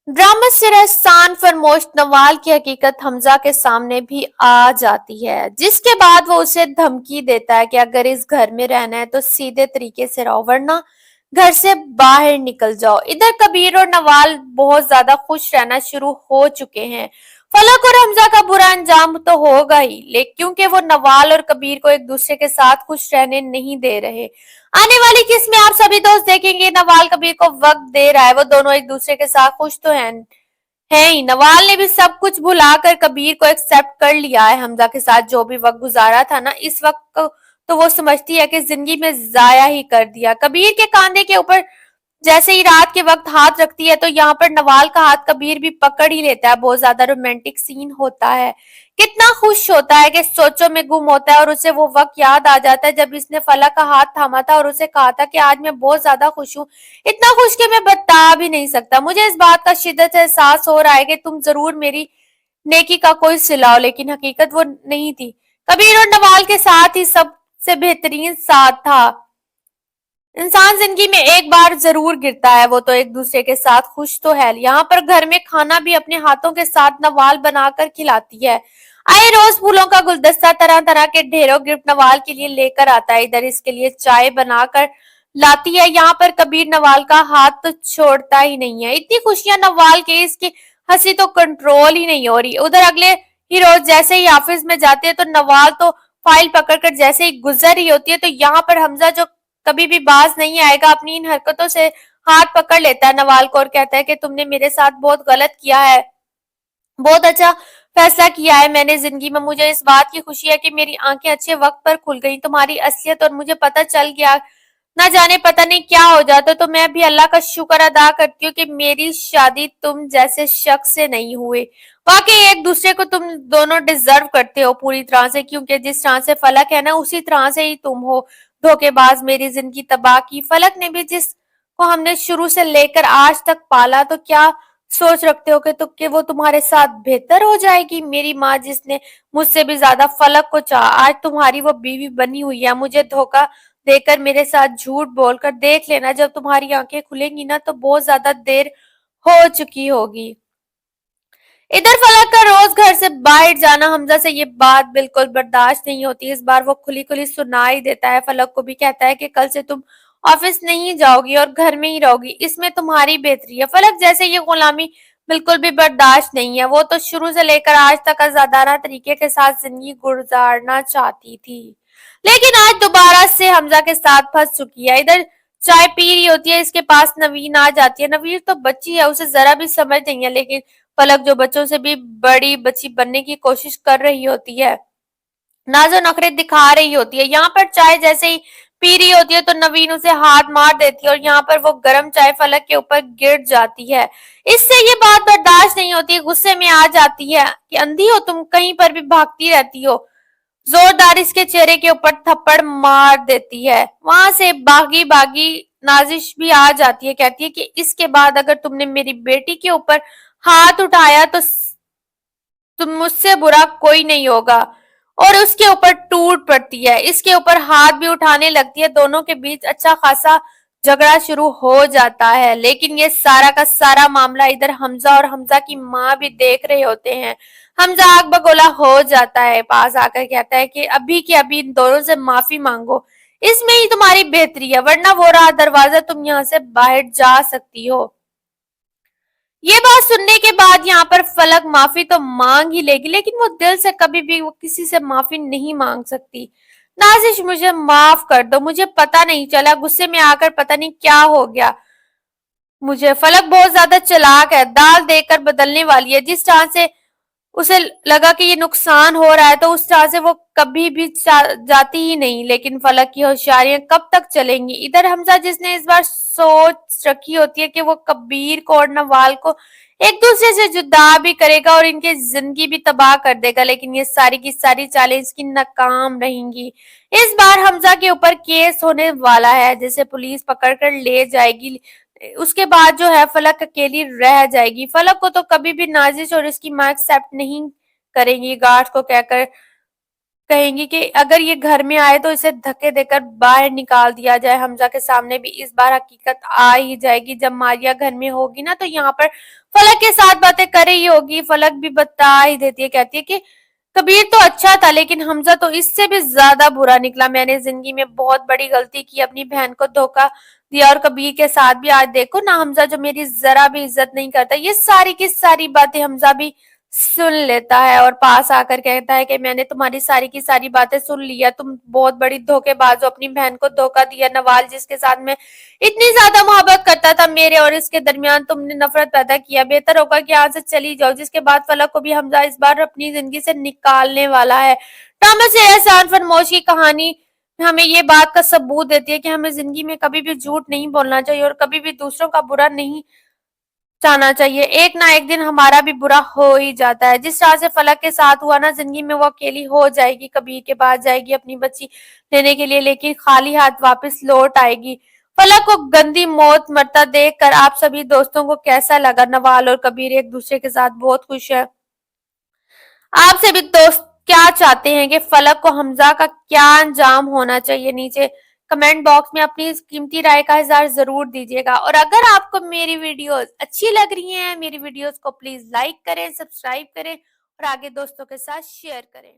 Drama से रहसान फरमोश नवाल की हकीकत हमजा के सामने भी आ जाती है, जिसके बाद वो उसे धमकी देता है कि अगर इस घर में रहना है तो सीधे तरीके से रहो, वरना घर से बाहर निकल जाओ। इधर कबीर और नवाल बहुत ज्यादा खुश रहना शुरू हो चुके हैं। फलक और हमजा का बुरा अंजाम तो होगा ही, लेकिन क्योंकि वो नवाल और कबीर को एक दूसरे के साथ खुश रहने नहीं दे रहे। आने वाली किस्त में आप सभी दोस्त देखेंगे नवाल कबीर को वक्त दे रहा है, वो दोनों एक दूसरे के साथ खुश तो हैं ही। नवाल ने भी सब कुछ भुलाकर कबीर को एक्सेप्ट कर लिया है। हमजा के साथ जो भी वक्त गुजारा था ना, इस वक्त तो वो समझती है कि जिंदगी में जाया ही कर दिया। कबीर के कांधे के ऊपर जैसे ही रात के वक्त हाथ रखती है तो यहाँ पर नवाल का हाथ कबीर भी पकड़ ही लेता है। बहुत ज्यादा रोमांटिक सीन होता है। कितना खुश होता है कि सोचों में गुम होता है और उसे वो वक्त याद आ जाता है जब इसने फलक का हाथ थामा था और उसे कहा था कि आज मैं बहुत ज्यादा खुश हूँ, इतना खुश कि मैं बता भी नहीं सकता। मुझे इस बात का शिद्दत से एहसास हो रहा है कि तुम जरूर मेरी नेकी का कोई सिलाओ, लेकिन हकीकत वो नहीं थी। कबीर और नवाल के साथ ही सबसे बेहतरीन साथ था। इंसान जिंदगी में एक बार जरूर गिरता है, वो तो एक दूसरे के साथ खुश तो है। यहाँ पर घर में खाना भी अपने हाथों के साथ नवाल बनाकर खिलाती है। आए रोज फूलों का गुलदस्ता तरह तरह के ढेरों गिफ्ट नवाल के लिए लेकर आता है। इधर इसके लिए चाय बनाकर लाती है। यहाँ पर कबीर नवाल का हाथ तो छोड़ता ही नहीं है। इतनी खुशियां नवाल के, इसकी हंसी तो कंट्रोल ही नहीं हो रही। उधर अगले ही रोज जैसे ही ऑफिस में जाती है तो नवाल तो फाइल पकड़कर जैसे ही गुजर रही होती है तो यहाँ पर हमजा, जो कभी भी बाज नहीं आएगा, अपनी इन हरकतों से हाथ पकड़ लेता है नवाल को और कहता है कि तुमने मेरे साथ बहुत गलत किया है, बहुत अच्छा फैसला किया है मैंने जिंदगी में। मुझे इस बात की खुशी है कि मेरी आंखें अच्छे वक्त पर खुल गई, तुम्हारी असलियत और मुझे पता चल गया। ना जाने पता नहीं क्या हो जाता, तो मैं भी अल्लाह का शुक्र अदा करती हूँ कि मेरी शादी तुम जैसे शख्स से नहीं हुए। वाकई एक दूसरे को तुम दोनों डिजर्व करते हो पूरी तरह से, क्योंकि जिस तरह से फलक है ना, उसी तरह से ही तुम हो। धोखेबाज, मेरी जिंदगी तबाह की। फलक ने भी, जिसको हमने शुरू से लेकर आज तक पाला, तो क्या सोच रखते हो कि वो तुम्हारे साथ बेहतर हो जाएगी? मेरी माँ, जिसने मुझसे भी ज्यादा फलक को चाहा, आज तुम्हारी वो बीवी बनी हुई है। मुझे धोखा देकर, मेरे साथ झूठ बोलकर, देख लेना जब तुम्हारी आंखें खुलेंगी ना तो बहुत ज्यादा देर हो चुकी होगी। इधर फलक का रोज घर से बाहर जाना हमजा से ये बात बिल्कुल बर्दाश्त नहीं होती। इस बार वो खुली खुली सुना ही देता है। फलक को भी कहता है कि कल से तुम ऑफिस नहीं जाओगी और घर में ही रहोगी, इसमें तुम्हारी बेहतरी है। फलक जैसे ये गुलामी बिल्कुल भी बर्दाश्त नहीं है। वो तो शुरू से लेकर आज तक आजादाना तरीके के साथ जिंदगी गुजारना चाहती थी, लेकिन आज दोबारा से हमजा के साथ फंस चुकी है। इधर चाय पी रही होती है, इसके पास नवीन आ जाती है। नवीन तो बच्ची है, उसे जरा भी समझ नहीं है, लेकिन पलक, जो बच्चों से भी बड़ी बच्ची बनने की कोशिश कर रही होती है, नाजो नखरे दिखा रही होती है। यहाँ पर चाय जैसे ही पी रही होती है तो नवीन उसे हाथ मार देती है और यहाँ पर वो गर्म चाय फलक के ऊपर गिर जाती है। इससे ये बात बर्दाश्त नहीं होती, गुस्से में आ जाती है कि अंधी हो तुम, कहीं पर भी भागती रहती हो। जोरदार इसके चेहरे के ऊपर थप्पड़ मार देती है। वहां से बागी बागी नाजिश भी आ जाती है, कहती है कि इसके बाद अगर तुमने मेरी बेटी के ऊपर हाथ उठाया तो तुम मुझसे बुरा कोई नहीं होगा। और उसके ऊपर टूट पड़ती है, इसके ऊपर हाथ भी उठाने लगती है। दोनों के बीच अच्छा खासा झगड़ा शुरू हो जाता है, लेकिन ये सारा का सारा मामला इधर हमजा और हमजा की माँ भी देख रहे होते हैं। हमजा आग बगोला हो जाता है, पास आकर कहता है कि अभी के अभी इन दोनों से माफी मांगो, इसमें ही तुम्हारी बेहतरी है, वरना वो रहा दरवाजा, तुम यहाँ से बाहर जा सकती हो। ये बात सुनने के बाद यहाँ पर फलक माफी तो मांग ही लेगी, लेकिन वो दिल से कभी भी वो किसी से माफी नहीं मांग सकती। नाजिश, मुझे माफ कर दो, मुझे पता नहीं चला, गुस्से में आकर पता नहीं क्या हो गया मुझे। फलक बहुत ज्यादा चालाक है, दाल देकर बदलने वाली है। जिस तरह से उसे लगा कि ये नुकसान हो रहा है तो उस तरह से वो कभी भी जाती ही नहीं। लेकिन फलक की होशियारियां कब तक चलेंगी? इधर हमजा, जिसने इस बार सोच रखी होती है कि वो कबीर को और नवाल को एक दूसरे से जुदा भी करेगा और इनकी जिंदगी भी तबाह कर देगा, लेकिन ये सारी की सारी चालें इसकी नाकाम रहेंगी। इस बार हमजा के ऊपर केस होने वाला है, जिसे पुलिस पकड़ कर ले जाएगी। उसके बाद जो है फलक अकेली रह जाएगी। फलक को तो कभी भी नाजिश और उसकी माँ एक्सेप्ट नहीं करेंगी, गार्ड को कहकर کہیں گی کہ اگر یہ گھر میں آئے تو اسے دھکے دے کر باہر نکال دیا جائے۔ حمزہ کے سامنے بھی اس بار حقیقت آ ہی جائے گی۔ جب ماریہ گھر میں ہوگی نا تو یہاں پر فلک کے ساتھ باتیں کر رہی ہوگی، فلک بھی بتا ہی دیتی ہے، کہتی ہے کہ کبیر تو اچھا تھا لیکن حمزہ تو اس سے بھی زیادہ برا نکلا۔ میں نے زندگی میں بہت بڑی غلطی کی، اپنی بہن کو دھوکا دیا اور کبیر کے ساتھ بھی آج دیکھو نا حمزہ جو میری ذرا بھی عزت نہیں کرتا۔ یہ ساری کی ساری باتیں حمزہ بھی سن لیتا ہے اور پاس آ کر کہتا ہے کہ میں نے تمہاری ساری کی ساری باتیں سن لیا، تم بہت بڑی دھوکے باز ہو، اپنی بہن کو دھوکا دیا۔ نوال جس کے ساتھ میں اتنی زیادہ محبت کرتا تھا، میرے اور اس کے درمیان تم نے نفرت پیدا کیا، بہتر ہوگا کہ یہاں سے چلی جاؤ۔ جس کے بعد فلک کو بھی حمزہ اس بار اپنی زندگی سے نکالنے والا ہے۔ ٹامس احسان فرموش کی کہانی ہمیں یہ بات کا ثبوت دیتی ہے کہ ہمیں زندگی میں کبھی بھی جھوٹ نہیں بولنا چاہیے اور کبھی بھی دوسروں کا برا نہیں چاہنا چاہیے۔ ایک نہ ایک دن ہمارا بھی برا ہو ہی جاتا ہے۔ جس طرح سے فلک کے ساتھ ہوا نا، زندگی میں وہ اکیلی ہو جائے گی، کبیر کے پاس جائے گی اپنی بچی لینے کے لیے، لیکن خالی ہاتھ واپس لوٹ آئے گی۔ فلک کو گندی موت مرتا دیکھ کر آپ سبھی دوستوں کو کیسا لگا؟ نوال اور کبیر ایک دوسرے کے ساتھ بہت خوش ہے۔ آپ سے بھی دوست کیا چاہتے ہیں کہ فلک کو حمزہ کا کیا انجام ہونا چاہیے؟ نیچے کمنٹ باکس میں اپنی قیمتی رائے کا اظہار ضرور دیجیے گا، اور اگر آپ کو میری ویڈیوز اچھی لگ رہی ہیں، میری ویڈیوز کو پلیز لائک کریں، سبسکرائب کریں اور آگے دوستوں کے ساتھ شیئر کریں۔